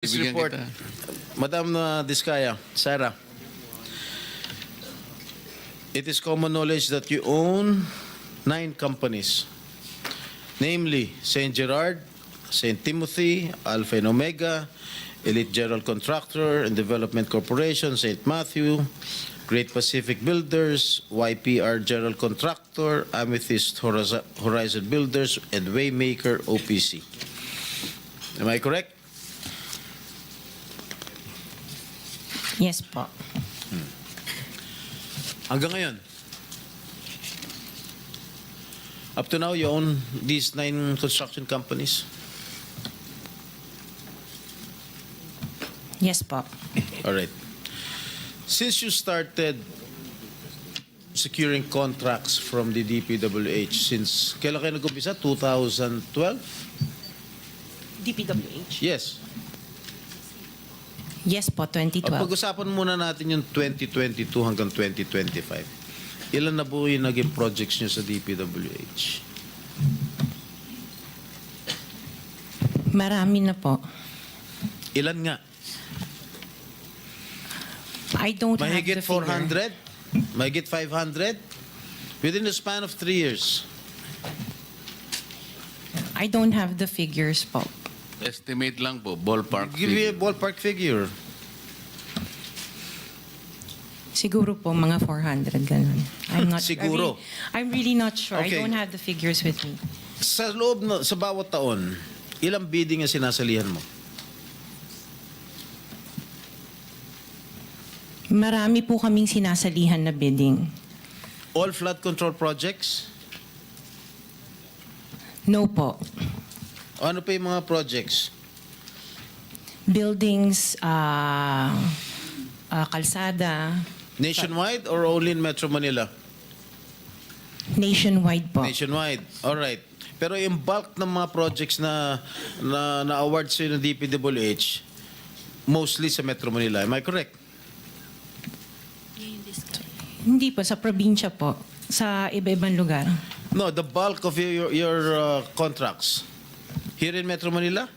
This Bibigyan report, kita. Madam Diskaya, Sarah, it is common knowledge that you own 9 companies, namely St. Gerard, St. Timothy, Alpha and Omega, Elite General Contractor and Development Corporation, St. Matthew, Great Pacific Builders, YPR General Contractor, Amethyst Horizon Builders, and Waymaker OPC. Am I correct? Yes po. Hanggang ngayon, up to now, you own these 9 construction companies? Yes po. All right. Since you started securing contracts from the DPWH, since kailan kayo nag-umpisa? 2012? DPWH? Yes. Yes po, 2012. Pag-usapan muna natin yung 2022 hanggang 2025. Ilan na po yung naging projects nyo sa DPWH? Marami na po. Ilan nga? I don't have Mahigit the figure. 400? Mahigit 500? Within the span of 3 years. I don't have the figures po. Estimate lang po, ballpark Give me a figure. ballpark figure. Siguro po mga 400 ganun. I'm not Siguro. I'm really not sure. Okay. I don't have the figures with me. Sa loob na, sa bawat taon, ilang bidding ang sinasalihan mo? Marami po kaming sinasalihan na bidding. All flood control projects? No po. Ano pa yung mga projects? Buildings, kalsada, Nationwide or only in Metro Manila? nationwide po. Nationwide. All right. Pero yung bulk ng mga projects na award sa ng DPWH, mostly sa Metro Manila. Am I correct? Hindi po, sa probinsya po. Sa iba-ibang lugar. No, the bulk of your contracts here in Metro Manila?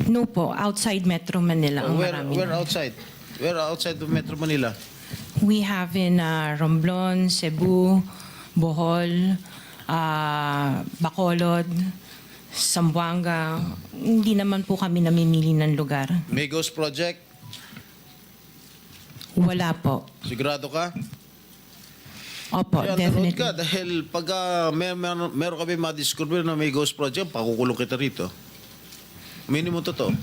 No po, outside Metro Manila ang Where marami. outside? Where outside of Metro Manila? We have in Romblon, Cebu, Bohol, Bacolod, Zamboanga. Hindi naman po kami namimili ng lugar. Migos Project? Wala po. Sigurado ka? Opo, Kaya nanood definitely. ka dahil pag meron kami ma-discover na may ghost project, pakukulong kita rito. Minimum totoo.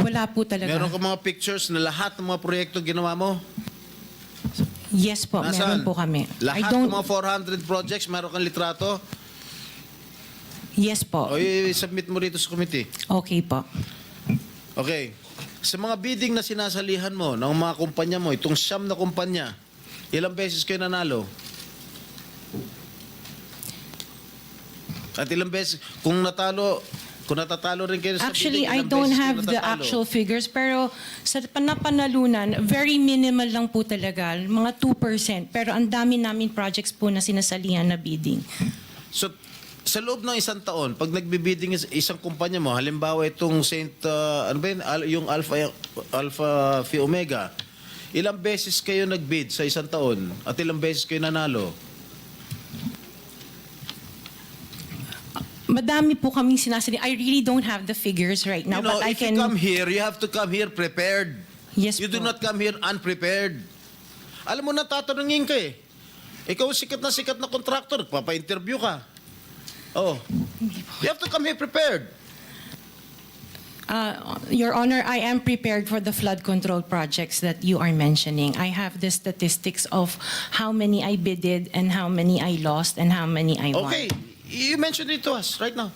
Wala po talaga. Meron ka mga pictures na lahat ng mga proyekto ginawa mo? Yes po, Nasaan? meron po kami. Lahat ng mga 400 projects, meron kang litrato? Yes po. O i-submit mo rito sa committee. Okay po. Okay. Sa mga bidding na sinasalihan mo ng mga kumpanya mo, itong 9 na kumpanya, ilang beses kayo nanalo? At ilang beses, kung natatalo rin kayo sa Actually, bidding, I ilang don't beses kayo have the natatalo? actual figures, pero sa napanalunan, very minimal lang po talaga, mga 2%. Pero ang dami namin projects po na sinasalihan na bidding. So, sa loob ng isang taon, pag nagbibidding isang kumpanya mo, halimbawa itong ano ba yun? Yung Alpha Phi Omega, ilang beses kayo nagbid sa isang taon at ilang beses kayo nanalo? Madami po kaming sinasali. I really don't have the figures right now, You know, but I if can... you come here, you have to come here prepared. Yes You do po. not come here unprepared. Alam mo, natatanungin ka eh. Ikaw sikat na contractor, papa-interview ka. Oh. You have to come here prepared. Your Honor, I am prepared for the flood control projects that you are mentioning. I have the statistics of how many I bidded and how many I lost and how many I won. Okay. You mentioned it to us right now.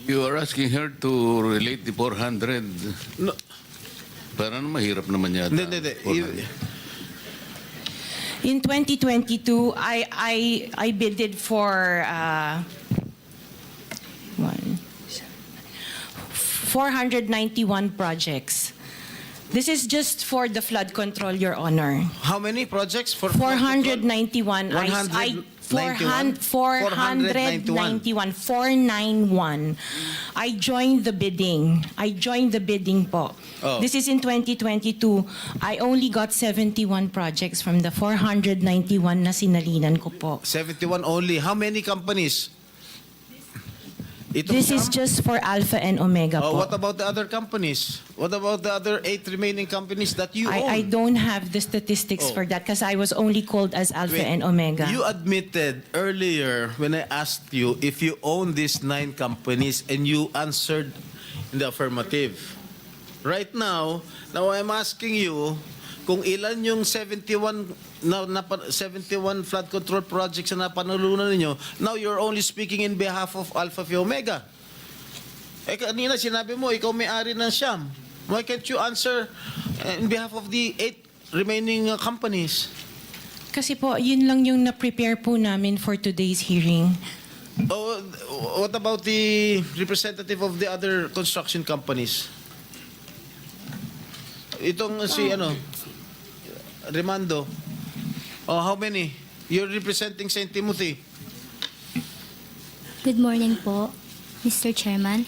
You are asking her to relate the 400. No, Parang mahirap naman yata. hindi. 400. In 2022, I bidded for 491 projects. This is just for the flood control, Your Honor. How many projects for 491. 491. I joined the bidding. Po. Oh. This is in 2022. I only got 71 projects from the 491 na sinalinan ko po. 71 only. How many companies? Itong This is Siyam? just for Alpha and Omega Oh, po. what about the other companies? What about the other 8 remaining companies that you own? I don't have the statistics Oh. for that because I was only called as Alpha Wait, and Omega. You admitted earlier when I asked you if you own these 9 companies and you answered in the affirmative. Right now I'm asking you kung ilan yung 71 71 flood control projects na napanalunan ninyo. Now you're only speaking in behalf of Alpha Phi Omega. Eh kanina sinabi mo ikaw may-ari ng Siyam. Why can't you answer in behalf of the 8 remaining companies? Kasi po, yun lang yung na-prepare po namin for today's hearing. Oh, what about the representative of the other construction companies? Itong si Remando. Oh, how many? You're representing St. Timothy. Good morning po, Mr. Chairman.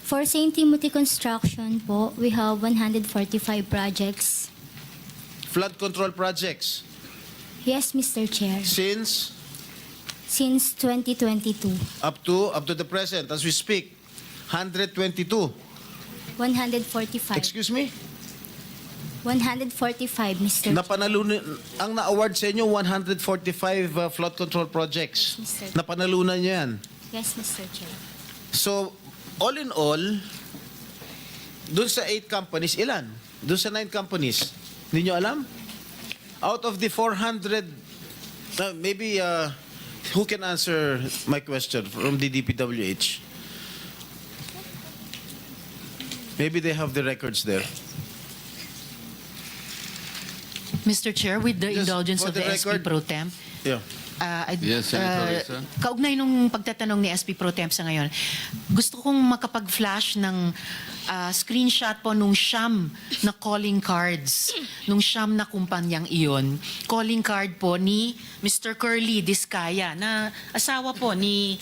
For St. Timothy Construction po, we have 145 projects. Flood control projects. Yes, Mr. Chair. Since Since 2022, up to the present, as we speak, 122. 145. Excuse me? 145, Mr. Chair. Napanalunan, ang na-award sa inyo, 145 flood control projects. Yes, sir. Napanalunan nyo yan. Yes, Mr. Chair. So, all in all, dun sa 8 companies, ilan? Dun sa 9 companies, hindi nyo alam? Out of the 400, maybe, who can answer my question from the DPWH? Maybe they have the records there. Mr. Chair, with the Just indulgence for of the the SP record- Pro Temp, Yeah. Yes, Senator Risa. kaugnay nung pagtatanong ni SP Pro Temp sa ngayon, gusto kong makapag-flash ng screenshot po nung siyam na calling cards, nung siyam na kumpanyang iyon. Calling card po ni Mr. Curly Discaya, na asawa po ni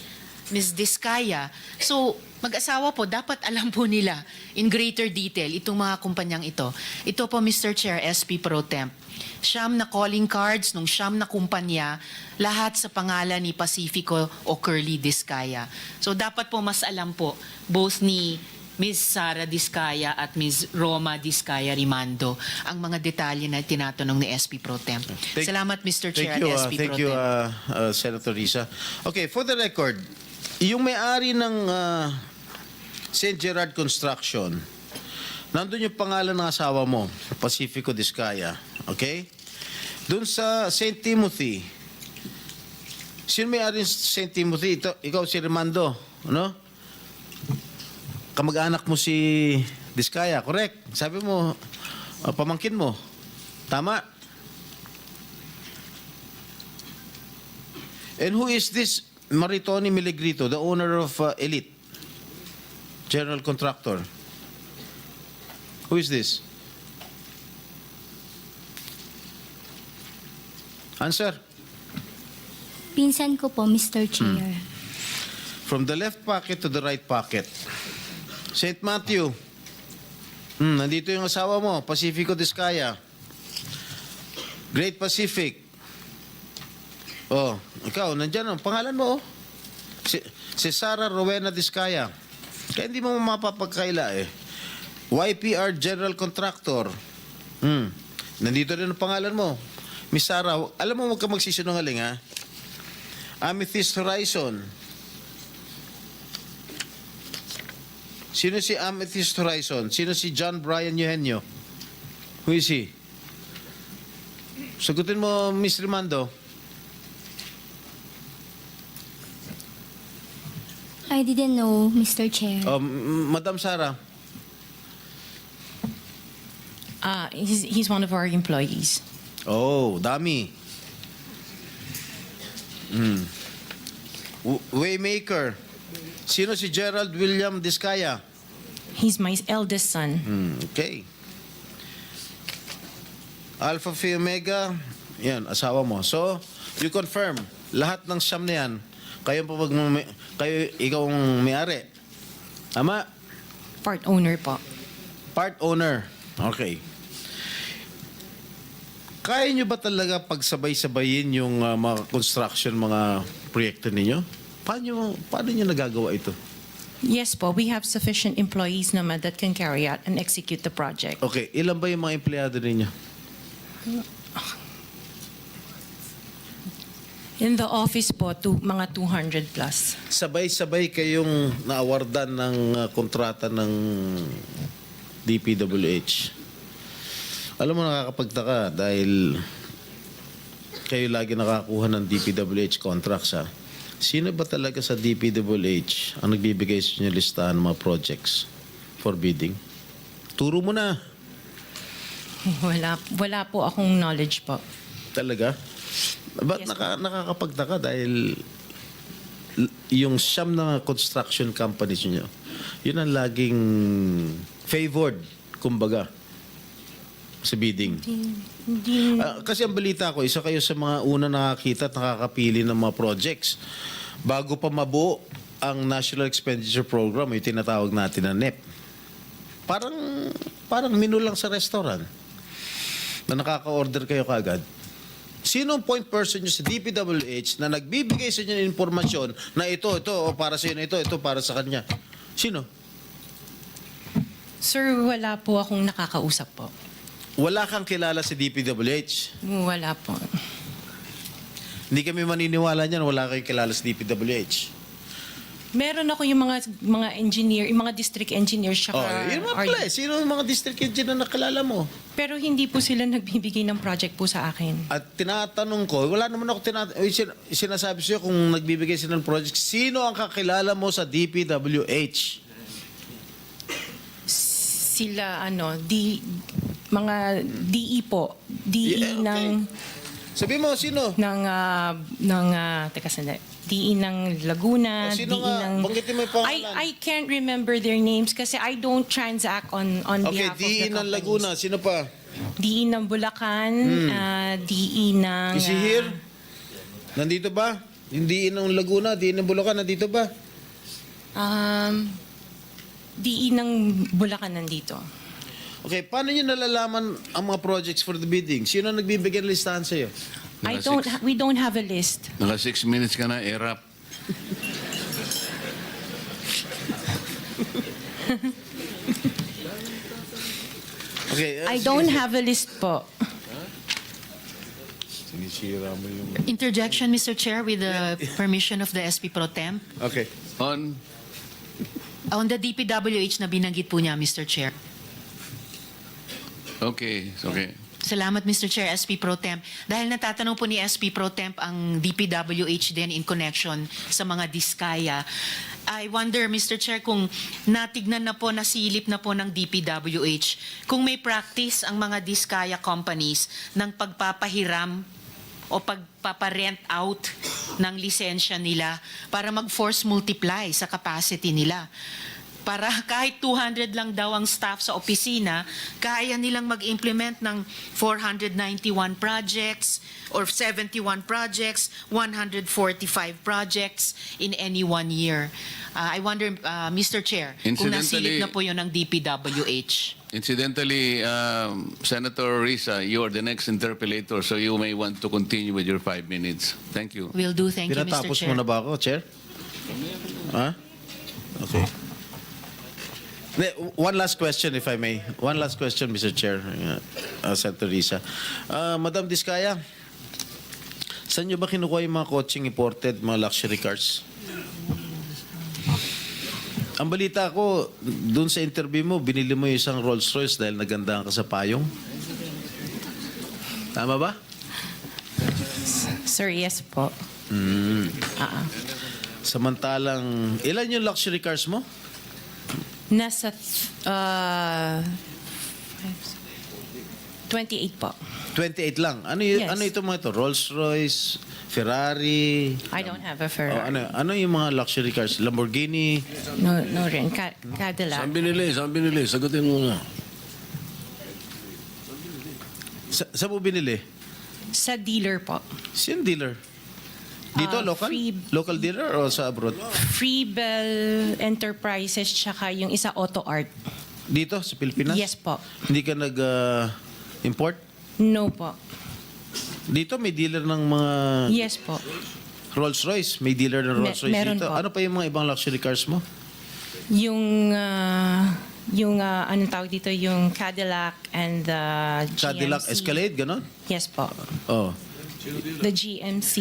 Ms. Discaya. So, mag-asawa po, dapat alam po nila in greater detail itong mga kumpanyang ito. Ito po, Mr. Chair, SP Pro Temp. Siyam na calling cards nung siyam na kumpanya, lahat sa pangalan ni Pacifico o Curly Discaya. So, dapat po mas alam po, both ni Ms. Sara Discaya at Ms. Roma Discaya Rimando ang mga detalye na tinatanong ni SP Pro Temp. Salamat, Mr. Chair, at SP Thank Pro you, Temp. Senator Risa. Okay, for the record, yung may-ari ng St. Gerard Construction, nandun yung pangalan ng asawa mo, Pacifico Discaya. Okay? Doon sa St. Timothy, sino may-ari ng St. Timothy? Ikaw si Remando, ano? Kamag-anak mo si Discaya, correct? Sabi mo, pamangkin mo. Tama? And who is this Maritoni Miligrito, the owner of Elite General Contractor? Who is this? Answer. Pinsan ko po, Mr. Chair. From the left pocket to the right pocket. St. Matthew. Nandito yung asawa mo, Pacifico Discaya. Great Pacific. Oh, ikaw, nandyan ang pangalan mo, oh. Si Sara Rowena Discaya. Kaya hindi mo mapapagkaila eh. YPR General Contractor. Nandito rin ang pangalan mo. Miss Sara, alam mo huwag ka magsisinungaling ha. Amethyst Horizon. Sino si Amethyst Horizon? Sino si John Brian Eugenio? Who is he? Sagutin mo, Miss Rimando. I didn't know, Mr. Chair. Madam Sara. He's one of our employees. Oh, dami. Waymaker. Sino si Gerald William Discaya? He's my eldest son. Okay. Alpha Phi Omega, yan, asawa mo. So, you confirm, lahat ng siyam na yan, ikaw ang may-ari. Tama? Part owner po. Part owner. Okay. Kaya nyo ba talaga pagsabay-sabayin yung mga construction, mga proyekto ninyo? Paano nyo nagagawa ito? Yes po, we have sufficient employees naman that can carry out and execute the project. Okay, ilan ba yung mga empleyado ninyo? In the office po, mga 200 plus. Sabay-sabay kayong naawardan ng kontrata ng DPWH. Alam mo, nakakapagtaka dahil kayo lagi nakakuha ng DPWH contracts, ha? Sino ba talaga sa DPWH ang nagbibigay sa inyo listahan ng mga projects for bidding? Turo mo na. Wala po akong knowledge po. Talaga? Ba't Yes, nakakapagtaka dahil yung siyam na construction companies nyo, yun ang laging favored, kumbaga, sa bidding. Hindi, Kasi ang balita ko, isa kayo sa mga una nakakita at nakakapili ng mga projects. Bago pa mabuo ang National Expenditure Program, yung tinatawag natin na NEP. Parang menu lang sa restaurant na nakaka-order kayo kagad. Sino ang point person nyo sa DPWH na nagbibigay sa inyo ng informasyon na ito, o para sa inyo, ito para sa kanya? Sino? sir, wala po akong nakakausap po. Wala kang kilala sa DPWH. Wala po. Hindi kami maniniwala niyan, wala kayong kilala sa DPWH. Meron ako yung mga engineer, yung mga district engineers, Yun mga pala. Sino yung mga district engineer na nakilala mo? pero hindi po sila nagbibigay ng project po sa akin. At tinatanong ko, wala naman ako sinasabi sa'yo kung nagbibigay sila ng project, sino ang kakilala mo sa DPWH? Sila, mga DE po. DE Yeah, okay. ng... Sabi mo, sino? Teka sandali. DE ng Laguna, O, sino DE nga? ng... Banggitin mo yung pangalan. I can't remember their names kasi I don't transact on Okay, behalf of DE the ng companies. Laguna. Sino pa? DE ng Bulacan, DE ng... Is he here? Nandito ba? Yung DE ng Laguna, DE ng Bulacan, nandito ba? DE ng Bulacan nandito. Okay, paano nyo nalalaman ang mga projects for the bidding? Sino ang nagbibigay ng listahan sa'yo? We don't have a list. Naka 6 minutes ka na, erap. Okay. I don't have a list po. Sinisira mo yung... Interjection, Mr. Chair, with the permission of the SP Pro Temp. Okay. On the DPWH na binanggit po niya, Mr. Chair. Okay. Salamat, Mr. Chair, SP Pro Temp. Dahil natatanong po ni SP Pro Temp ang DPWH din in connection sa mga diskaya. I wonder, Mr. Chair, kung natignan na po, nasilip na po ng DPWH, kung may practice ang mga diskaya companies ng pagpapahiram o pagpaparent out ng lisensya nila para mag-force multiply sa capacity nila. Para kahit 200 lang daw ang staff sa opisina, kaya nilang mag-implement ng 491 projects or 71 projects, 145 projects in any 1 year. I wonder, Mr. Chair, kung nasilip na po yun ng DPWH. Incidentally, Senator Risa, you are the next interpellator, so you may want to continue with your 5 minutes. Thank you. Will do. Thank you, Mr. Pinatapos Chair. mo na ba ako, Chair? Ha? Okay. One last question, if I may. One last question, Mr. Chair, Senator Risa. Madam Diskaya, saan nyo ba kinukuha yung mga coaching imported, mga luxury cars? Ang balita ko, dun sa interview mo, binili mo yung isang Rolls Royce dahil nagandahan ka sa payong. Tama ba? Sir, yes po. Samantalang, ilan yung luxury cars mo? Nasa 28 po. 28 lang. Yes. Ano ito mga ito? Rolls Royce, Ferrari. I don't have a Oh, Ferrari. ano yung mga luxury cars? Lamborghini. No rin. Cadillac. Saan binili? Sagutin mo na. Sa mo binili? Sa dealer po. Sino dealer? Dito, local? Local dealer o sa abroad? Freebell Enterprises tsaka yung isa Auto Art. Dito, sa Pilipinas? Yes po. Hindi ka nag-import? No po. Dito, may dealer ng mga Yes po. Rolls-Royce. May dealer ng Rolls-Royce meron dito. po. Ano pa yung mga ibang luxury cars mo? Yung anong tawag dito, yung Cadillac and the GMC. Cadillac Escalade, gano'n? Yes po. Oh. The GMC.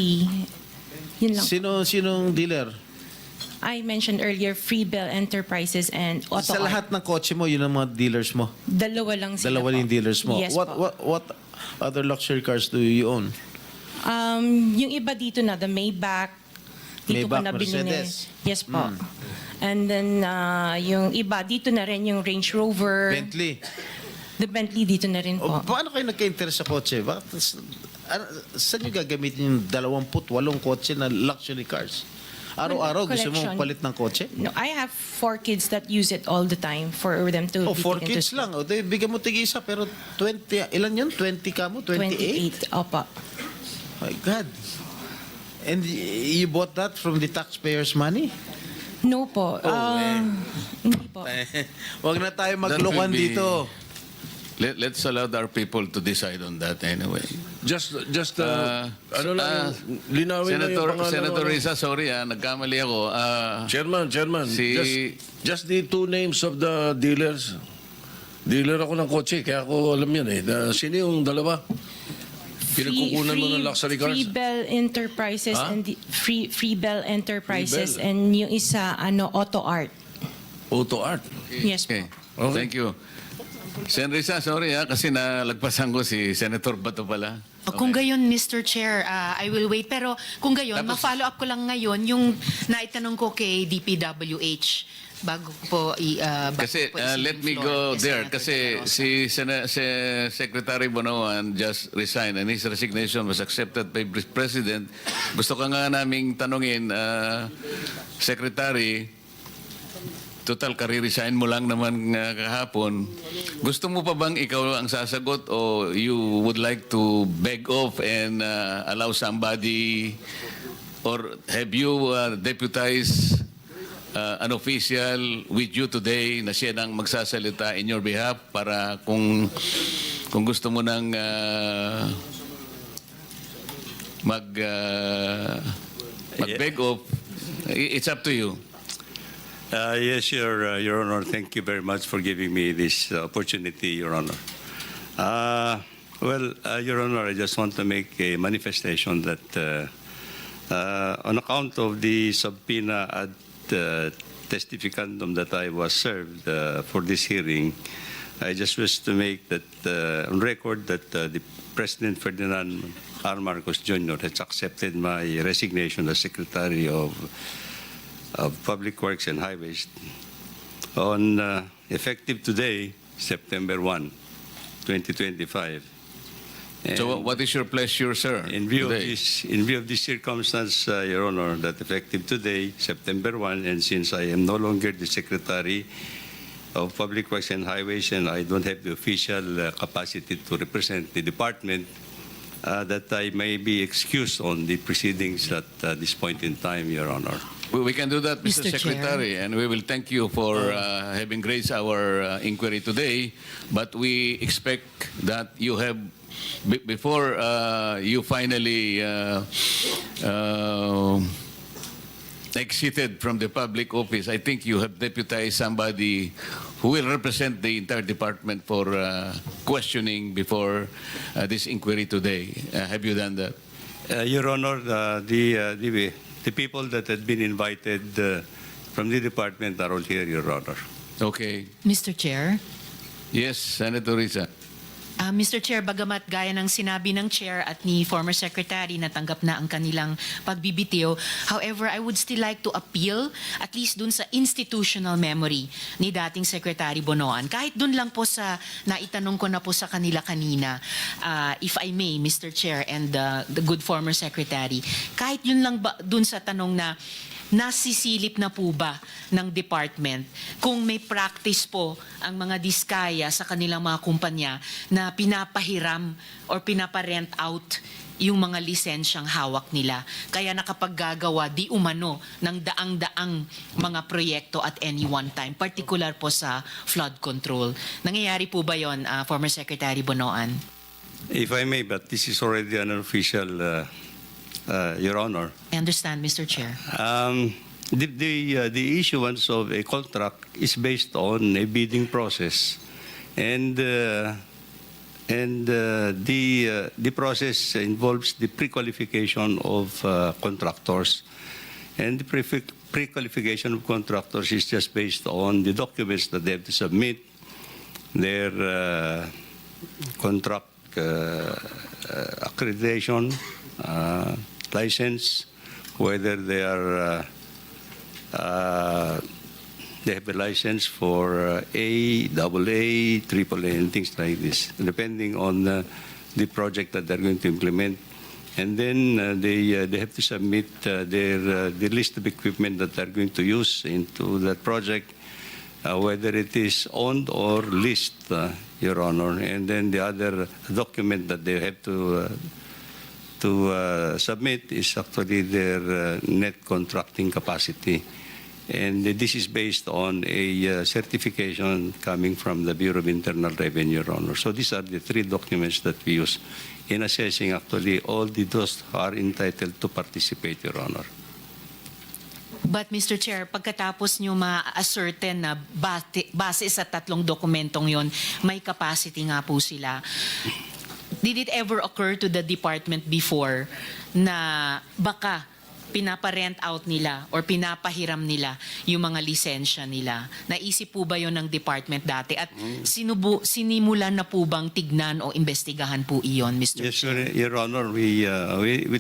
Yun lang. Sinong dealer? I mentioned earlier Freebell Enterprises and Auto Sa Art. lahat ng kotse mo, yun ang mga dealers mo. Dalawa lang sila Dalawa po. yung dealers mo. Yes po. What other luxury cars do you own? Yung iba dito na, the Maybach. Dito ko Maybach, na binili. Mercedes. Yes po. And then, yung iba, dito na rin yung Range Rover. Bentley. The Bentley dito na rin O, po. paano kayo nagka-interest sa kotse? Saan nyo gagamitin yung 28 kotse na luxury cars? Araw-araw gusto mo Collection. palit ng kotse? No, I have 4 kids that use it all the time for them to Oh, be 4 taken to kids school. lang. O, di, bigyan mo tig-isa, pero 20, ilan yun? 20 ka mo? 28? 28. Opo. My God. And you bought that from the taxpayers' money? No po. Hindi po. Wag na tayo That maglokohan will be- dito. Let's allow our people to decide on that anyway. Just ano lang, linawin lang yung pangalan. Senator ano. Risa, sorry nagkamali ako. Chairman, Si- just the 2 names of the dealers. Dealer ako ng kotse, kaya ako alam yan eh. Sino yung dalawa? Pinagkukunan mo ng luxury cars? Freebell Enterprises Ha? and Freebell Enterprises Freebell. and yung isa Auto Art. Auto Art. Yes po. Okay. Thank you. Sen Risa, sorry kasi nalagpasan ko si Senator Bato pala. Kung gayon, Mr. Chair, I will wait. Pero kung gayon, Tapos- ma-follow up ko lang ngayon yung naitanong ko kay DPWH bago po Kasi let me go there kasi si Secretary Bonoan just resigned and his resignation was accepted by President. Gusto ka nga naming tanungin, Secretary, total kare-resign mo lang naman kahapon. Gusto mo pa bang ikaw ang sasagot o you would like to beg off and allow somebody or have you deputized an official with you today na siya nang magsasalita in your behalf para kung gusto mo nang mag-beg off, it's up to you. Yes, Your Honor. Thank you very much for giving me this opportunity, Your Honor. Your Honor, I just want to make a manifestation that on account of the subpoena ad testificandum that I was served for this hearing, I just wish to make that on record that the President Ferdinand R. Marcos Jr. has accepted my resignation as Secretary of Public Works and Highways on effective today, September 1, 2025. So And what is your pleasure, sir? in view today? of this circumstance, Your Honor, that effective today, September 1, and since I am no longer the Secretary of Public Works and Highways and I don't have the official capacity to represent the department, that I may be excused on the proceedings at this point in time, Your Honor. We can do that, Mr. Mr. Chair. Secretary, and we will thank you for having raised our inquiry today. But we expect that you have, before you finally exited from the public office, I think you have deputized somebody who will represent the entire department for questioning before this inquiry today. Have you done that? Your Honor, the people that had been invited from the department are all here, Your Honor. Okay. Mr. Chair. Yes, Senator Risa. Mr. Chair, bagamat gaya ng sinabi ng Chair at ni former Secretary na tanggap na ang kanilang pagbibitiw, however, I would still like to appeal at least dun sa institutional memory ni dating Secretary Bonoan. Kahit dun lang po sa naitanong ko na po sa kanila kanina, if I may, Mr. Chair and the good former Secretary, kahit yun lang ba dun sa tanong na nasisilip na po ba ng department kung may practice po ang mga diskaya sa kanilang mga kumpanya na pinapahiram or pinaparent out yung mga lisensyang hawak nila. Kaya nakapaggagawa di umano ng daang-daang mga proyekto at any one time, particular po sa flood control. Nangyayari po ba yon, former Secretary Bonoan? If I may, but this is already an official, Your Honor. I understand, Mr. Chair. The issuance of a contract is based on a bidding process, and the process involves the pre-qualification of contractors, and the pre-qualification of contractors is just based on the documents that they have to submit, their contract accreditation, license, whether they are they have a license for A, AA, AAA, and things like this, depending on the project that they're going to implement. And then they have to submit the list of equipment that they're going to use into that project, whether it is owned or leased, Your Honor. And then the other document that they have to submit is actually their net contracting capacity. And this is based on a certification coming from the Bureau of Internal Revenue, Your Honor. So these are the three documents that we use in assessing actually all those who are entitled to participate, Your Honor. But Mr. Chair, pagkatapos nyo ma-ascertain na base sa tatlong dokumentong yon, may capacity nga po sila. Did it ever occur to the department before na baka pinaparent out nila or pinapahiram nila yung mga lisensya nila? Naisip po ba yon ng department dati? At sinimulan na po bang tignan o investigahan po iyon, Mr. Yes, Chair? Your Honor, we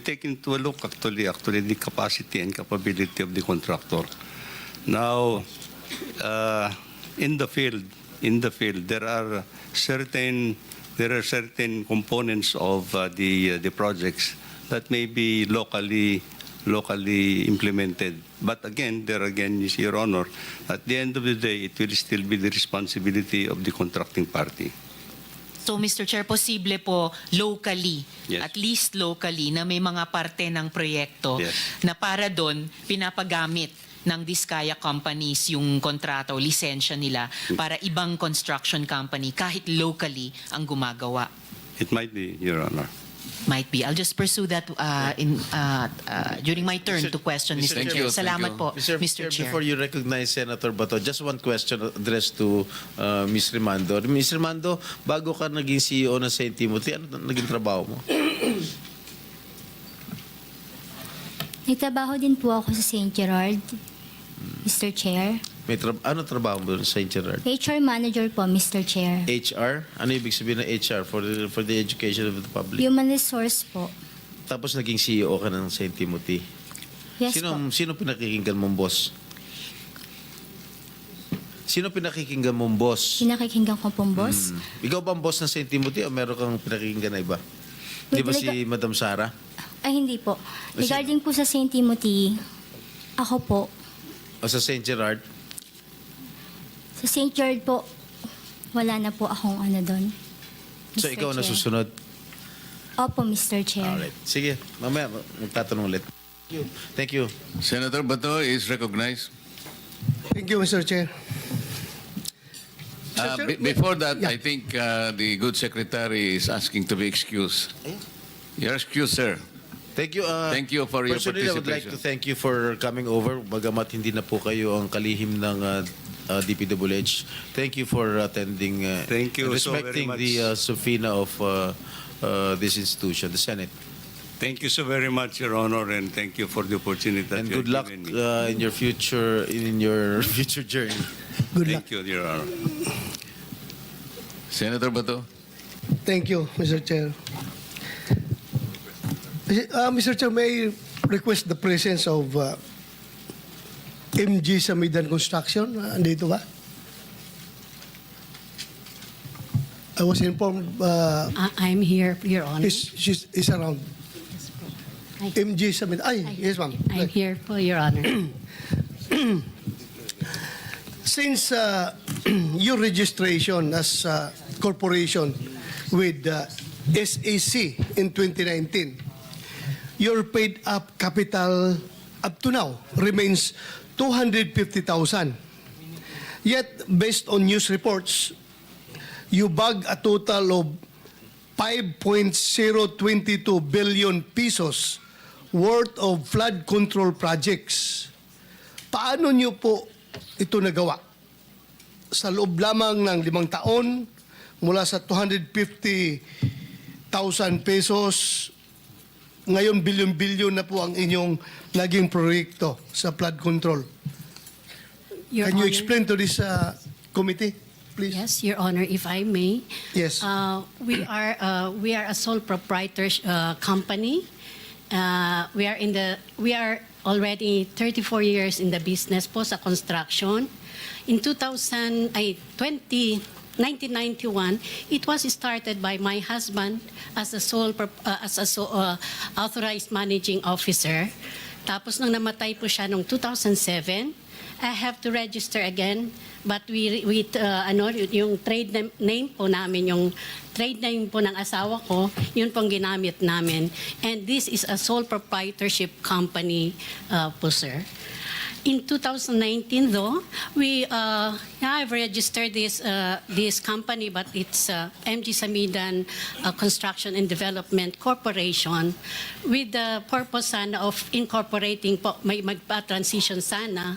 take into a look actually the capacity and capability of the contractor. Now, in the field, there are certain components of the projects that may be locally implemented. But again, Your Honor, at the end of the day, it will still be the responsibility of the contracting party. So, Mr. Chair, posible po locally, Yes. at least locally, na may mga parte ng proyekto Yes. na para doon pinapagamit ng Diskaya companies yung kontrata o lisensya nila para ibang construction company kahit locally ang gumagawa. It might be, Your Honor. Might be. I'll just pursue that during my turn to question, Mr. Thank Chair. you, thank Salamat you. po, Mr. Mr. Chair. Before you recognize Senator Bato, just one question addressed to Ms. Rimando. Ms. Rimando, bago ka naging CEO ng St. Timothy, ano naging trabaho mo? Nagtrabaho din po ako sa St. Gerard, Mr. Chair. Ano trabaho mo sa St. Gerard? HR Manager po, Mr. Chair. HR? Ano ibig sabihin ng HR for the education of the public? Human Resource po. Tapos naging CEO ka ng St. Timothy. Yes po. Sino pinakikinggan mong boss? Sino pinakikinggan mong boss? Pinakikinggan ko pong boss. Ikaw ba ang boss ng St. Timothy o meron kang pinakikinggan na iba? Di ba si Madam Sara? Ay, hindi po. Regarding po sa St. Timothy, ako po. O sa St. Gerard? Sa St. Gerard po, wala na po akong ano doon. So Mr. ikaw na Chair. susunod? Opo, Mr. Chair. Alright. Sige, mamaya magtatanong ulit. Thank you. Senator Bato is recognized. Thank you, Mr. Chair. Chair, Before that, yeah. I think the good secretary is asking to be excused. You're excused, sir. Thank you. Thank you for your Personally, I would like participation. to thank you for coming over. Bagamat hindi na po kayo ang kalihim ng DPWH. Thank you for attending. Thank you and so very respecting much. the subpoena of this institution, the Senate. Thank you so very much, Your Honor, and thank you for the opportunity that And you good have luck given me. in your future journey. Good luck. Thank you, Your Honor. Senator Bato. Thank you, Mr. Chair. Mr. Chair, may I request the presence of MG Samidan Construction? Andito ba? I was informed I'm here, Your Honor. is around. MG Samid. Ay, yes, ma'am. I'm here po, Your Honor. Since your registration as a corporation with SAC in 2019, your paid up capital up to now remains 250,000. Yet, based on news reports, you bag a total of 5.022 billion pesos worth of flood control projects. Paano niyo po ito nagawa? Sa loob lamang ng 5 taon, mula sa 250,000 pesos, ngayon bilyon-bilyon na po ang inyong naging proyekto sa flood control. Your Can you Honor. explain to this committee, please? Yes, Your Honor, if I may. Yes. We are a sole proprietor company. We are already 34 years in the business po sa construction. In 1991, it was started by my husband as a authorized managing officer. Tapos nung namatay po siya noong 2007, I have to register again, but yung trade name po namin, yung trade name po ng asawa ko, yun pong ginamit namin. And this is a sole proprietorship company po, sir. In 2019, though, I've registered this company, but it's MG Samidan Construction and Development Corporation with the purpose sana of incorporating po, may magpa-transition sana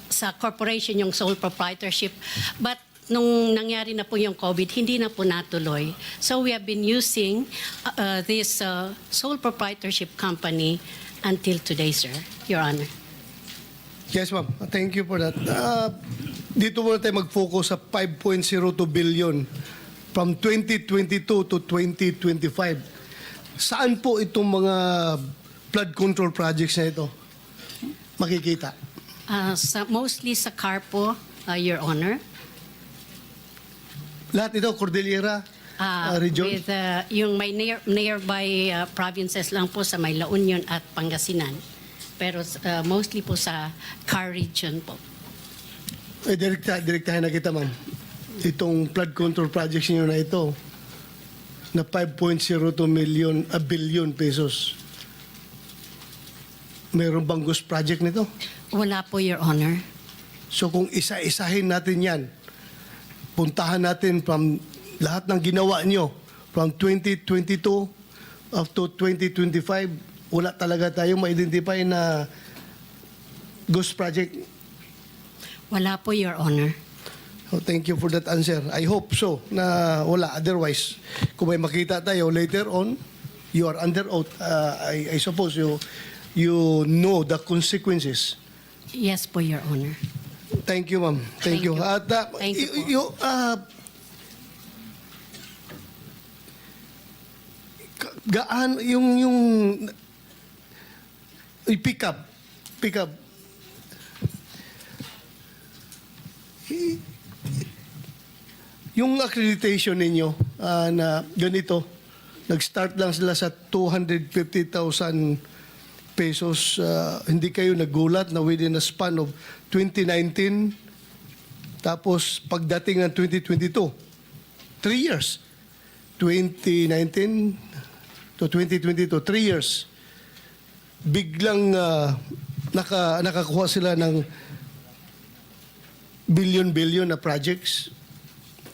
sa corporation yung sole proprietorship. But nung nangyari na po yung COVID, hindi na po natuloy. So we have been using this sole proprietorship company until today, sir, Your Honor. Yes, ma'am. Thank you for that. Dito muna tayo mag-focus sa 5.02 billion from 2022 to 2025. Saan po itong mga flood control projects na ito makikita? Mostly sa car po, Your Honor. Lahat ito, Cordillera region? With yung may nearby provinces lang po sa may La Union at Pangasinan. Pero mostly po sa car region po. Direktahin na kita, ma'am. Itong flood control projects niyo na ito na 5.02 billion pesos. Meron bang ghost project nito? Wala po, Your Honor. So kung isa-isahin natin yan, puntahan natin from lahat ng ginawa nyo from 2022 up to 2025, wala talaga tayong ma-identify na ghost project. Wala po, Your Honor. Oh, thank you for that answer. I hope so na wala. Otherwise, kung may makita tayo later on, you are under oath. I suppose you know the consequences. Yes po, Your Honor. Thank you, ma'am. Thank you. Thank you. At Thank you po. gaan yung pick up yung accreditation ninyo na ganito, nag-start lang sila sa 250,000 pesos. Hindi kayo nagulat na within a span of 2019, tapos pagdating ng 2022, 3 years. 2019 to 2022, 3 years. Biglang nakakuha sila ng billion na projects.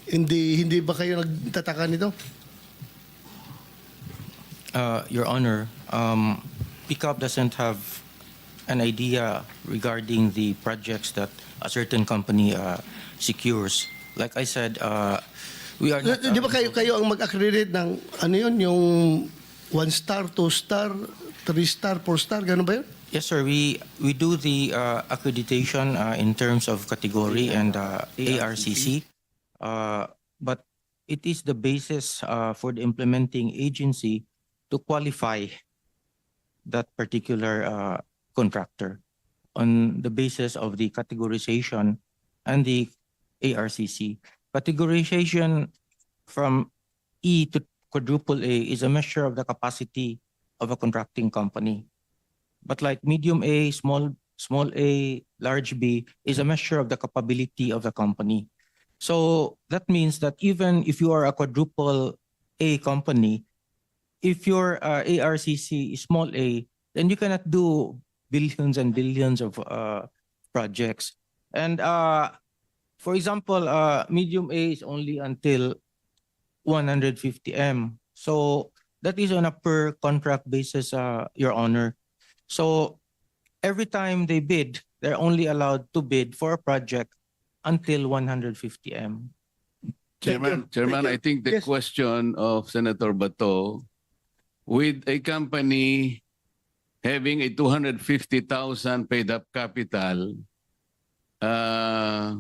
Hindi ba kayo nagtataka nito? Your Honor, PICAP doesn't have an idea regarding the projects that a certain company secures. Like I said, we are not... Di ba kayo ang mag-accredit ng ano yun, yung 1 star, 2 star, 3 star, 4 star, gano'n ba yun? Yes, sir. We do the accreditation in terms of category and ARCC. But it is the basis for the implementing agency to qualify that particular contractor on the basis of the categorization and the ARCC. Categorization from E to quadruple A is a measure of the capacity of a contracting company. But like medium A, small A, large B is a measure of the capability of the company. So that means that even if you are a quadruple A company, if your ARCC is small a, then you cannot do billions and billions of projects. And for example, medium A is only until 150 M. So that is on a per contract basis, Your Honor. So every time they bid, they're only allowed to bid for a project until 150 M. Chairman, Thank you. I think the Yes. question of Senator Bato, with a company having a 250,000 paid up capital, that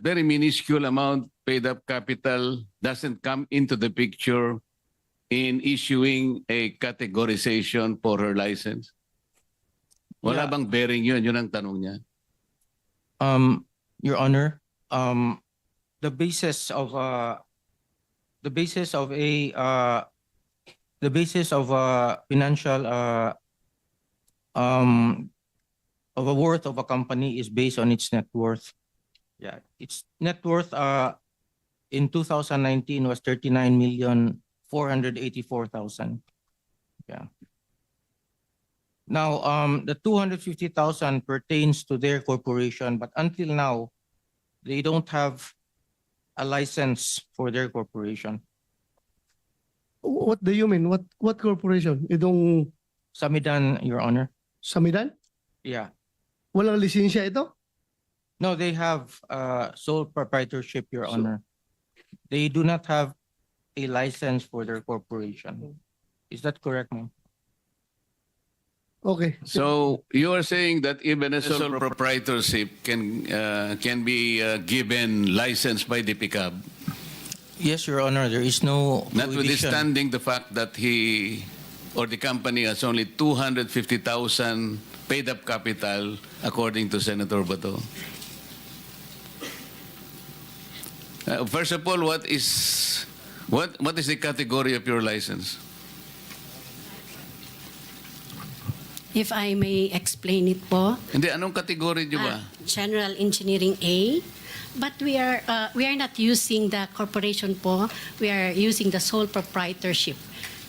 very minuscule amount paid up capital doesn't come into the picture in issuing a categorization for her license? Wala Yeah. bang bearing yun? Yun ang tanong niya. Your Honor, the basis of financial of a worth of a company is based on its net worth. Yeah, its net worth in 2019 was 39,484,000. Yeah. Now, the 250,000 pertains to their corporation, but until now, they don't have a license for their corporation. What do you mean? What corporation? Itong Samidan, Your Honor. Samidan? Yeah. Walang lisensya ito? No, they have sole proprietorship, Your Honor. They do not have a license for their corporation. Is that correct, ma'am? Okay. So you are saying that even a sole proprietorship can be given license by the PICAB, Yes, Your Honor. There is no prohibition. notwithstanding the fact that he or the company has only 250,000 paid up capital, according to Senator Bato. First of all, what is the category of your license? If I may explain it po. Hindi, anong category niyo ba? General Engineering A. But we are not using the corporation po. We are using the sole proprietorship.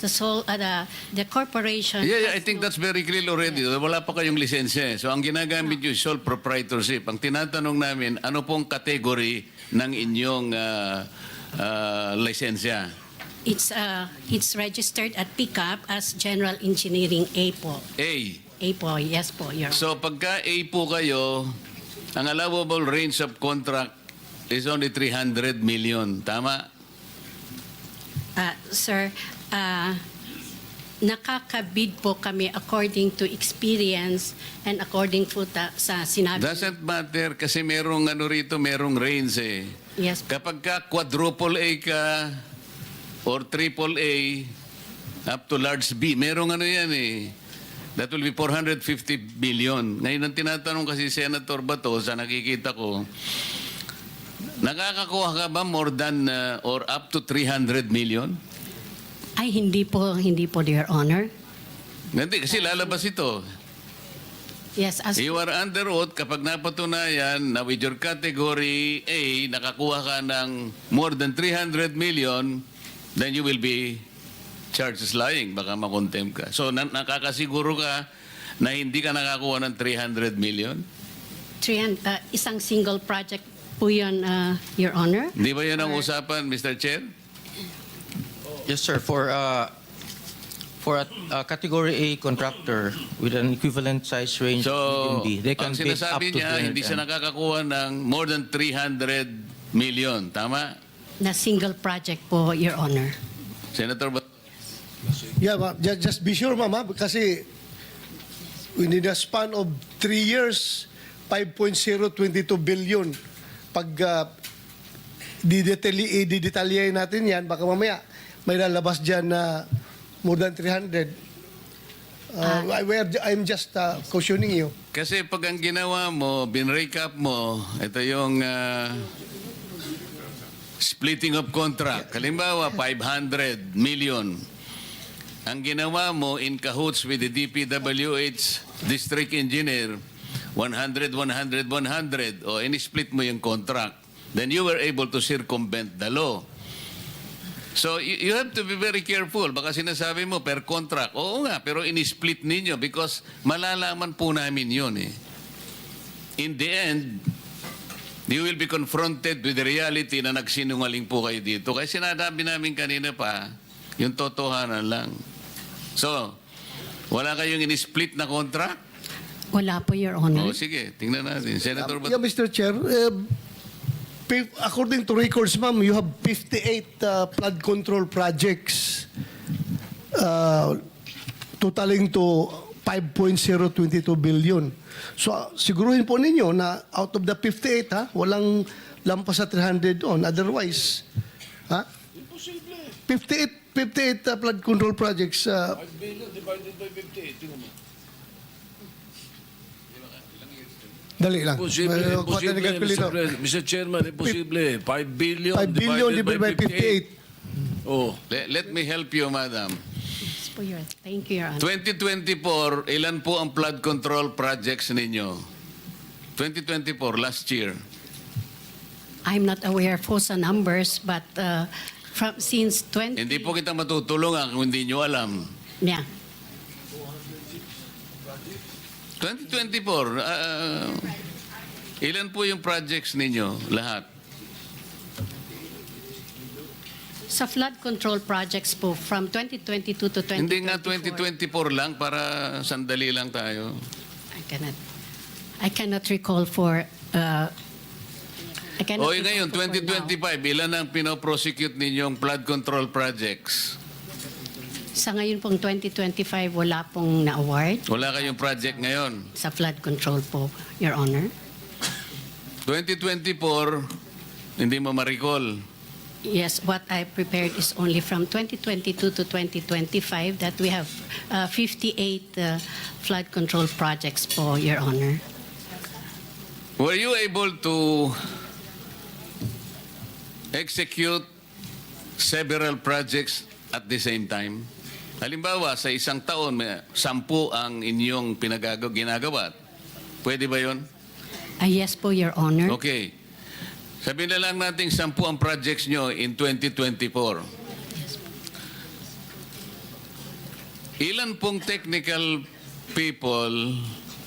The corporation. Yeah, has I think no- that's very clear already. Wala pa kayong lisensya. So ang ginagamit nyo is sole proprietorship. Ang tinatanong namin, ano pong category ng inyong lisensya? It's registered at PICAP as General Engineering A po. A. A po, yes po, Your Honor. So pagka A po kayo, ang allowable range of contract is only 300 million. Tama? Sir, nakakabid po kami according to experience and according po sa sinabi. Doesn't matter kasi merong merong range eh. Yes. Kapag ka quadruple A ka or triple A up to large B, merong yan eh. That will be 450 billion. Ngayon ang tinatanong kasi Senator Bato sa nakikita ko, nakakakuha ka ba more than or up to 300 million? Ay, hindi po, Your Honor. Hindi, kasi lalabas ito. Yes, as You are under oath kapag napatunayan na with your category A, nakakuha ka ng more than 300 million, then you will be charged as lying. Baka makontempt ka. So, nakakasiguro ka na hindi ka nakakuha ng 300 million? isang single project po yun, Your Honor. Di ba yan ang usapan, Mr. Chair? Yes, sir. For a category A contractor with an equivalent size range So, medium B, they can ang bid up sinasabi to niya, hindi 300 siya nakakakuha ng more than 300 million. Tama? Na single project po, Your Honor. Senator Bato? Yeah, ma'am. Just be sure, ma'am, ha? Kasi within a span of 3 years, 5.022 billion. Pag didetalyahin natin yan, baka mamaya may lalabas dyan na more than 300. I'm just cautioning you. Kasi pag ang ginawa mo, binrecap mo, ito yung splitting of contract. Halimbawa, 500 million. ang ginawa mo in cahoots with the DPWH district engineer, 100, 100, 100, o in-split mo yung contract, then you were able to circumvent the law. So you have to be very careful. Baka sinasabi mo per contract. Oo nga, pero in-split ninyo because malalaman po namin yun eh. In the end, you will be confronted with the reality na nagsinungaling po kayo dito. Kaya sinasabi namin kanina pa, yung totohanan lang. So, wala kayong in-split na contract? Wala po, Your Honor. O sige, tingnan natin. Senator Yeah, Mr. Chair, according to records, ma'am, you have 58 flood control projects totaling to 5.022 billion. So, siguruhin po ninyo na out of the 58, walang lampas sa 300 on. Otherwise, 58 flood control projects. 5 billion divided by 58. Tingnan mo. Dali lang. Imposible, Mr. Chairman, imposible. 5 billion 5 billion divided by 58. 58. Oh. let me help you, madam. Yes po, Your Honor. Thank you, Your Honor. 2024, ilan po ang flood control projects ninyo? 2024, last year. I'm not aware po sa numbers, but since 20... Hindi po kita matutulungan kung hindi nyo alam. Yeah. 2024, ilan po yung projects ninyo? Lahat. Sa flood control projects po, from 2022 to 2024. Hindi nga 2024 lang, para sandali lang tayo. I cannot recall for... I cannot O recall ngayon, for now. 2025, ilan ang pinoprosecute ninyong flood control projects? Sa ngayon pong 2025, wala pong na-award Wala kayong project ngayon. sa flood control po, Your Honor. 2024, hindi mo ma-recall. Yes, what I prepared is only from 2022 to 2025 that we have 58 flood control projects po, Your Honor. Were you able to execute several projects at the same time? Halimbawa, sa isang taon, 10 ang inyong ginagawa. Pwede ba yon? Yes po, Your Honor. Okay. Sabihin na lang natin 10 ang projects nyo in 2024. Ilan pong technical people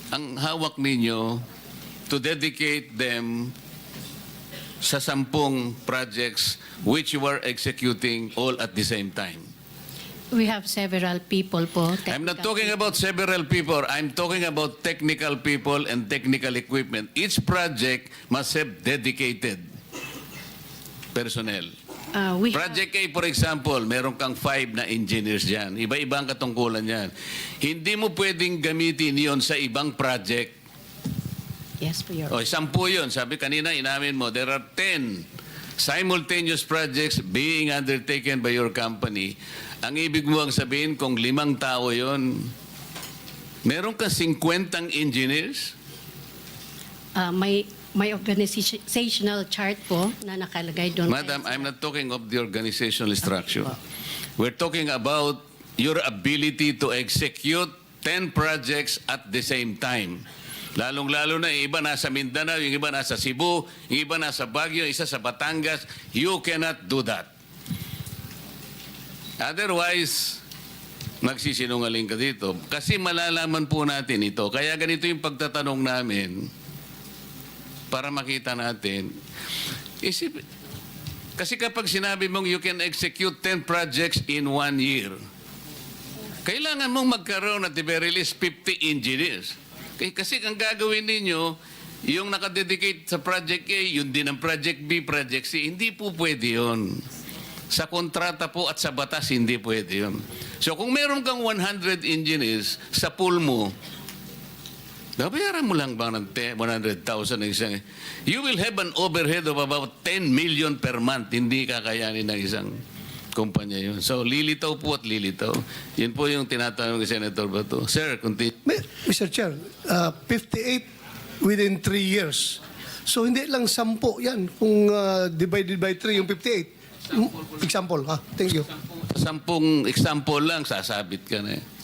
ang hawak ninyo to dedicate them sa 10 projects which you are executing all at the same time? We have several people po. I'm not talking about several people. I'm talking about technical people and technical equipment. Each project must have dedicated personnel. We have, Project A, for example, meron kang 5 na engineers dyan. Iba-iba ang katungkulan yan. Hindi mo pwedeng gamitin yon sa ibang project. yes po, Your O, Honor. 10 yun. Sabi kanina, inamin mo, there are 10 simultaneous projects being undertaken by your company. Ang ibig mo ang sabihin, kung 5 tao yon, meron ka 50 engineers? May organizational chart po na nakalagay doon. Madam, I'm not talking of the organizational structure. We're talking about your ability to execute 10 projects at the same time. Lalong-lalo na yung iba nasa Mindanao, yung iba nasa Cebu, yung iba nasa Baguio, isa sa Batangas. You cannot do that. Otherwise, magsisinungaling ka dito. Kasi malalaman po natin ito. Kaya ganito yung pagtatanong namin para makita natin. Kasi kapag sinabi mong you can execute 10 projects in 1 year, kailangan mong magkaroon at the very least 50 engineers. Kasi ang gagawin ninyo, yung nakadedicate sa Project A, yun din ang Project B, Project C. Hindi po pwede yun. Sa kontrata po at sa batas, hindi pwede yun. So kung meron kang 100 engineers sa pool mo, babayaran mo lang ba ng 100,000 ng isang... You will have an overhead of about 10 million per month. Hindi kakayanin ng isang kumpanya yun. So lilitaw po at lilitaw. Yun po yung tinatanong ni Senator Bato. Sir, continue. Mr. Chair, 58 within 3 years. So hindi lang 10 yan kung divided by 3 yung 58. Example. Thank you. Sa 10 example lang, sasabit ka na eh.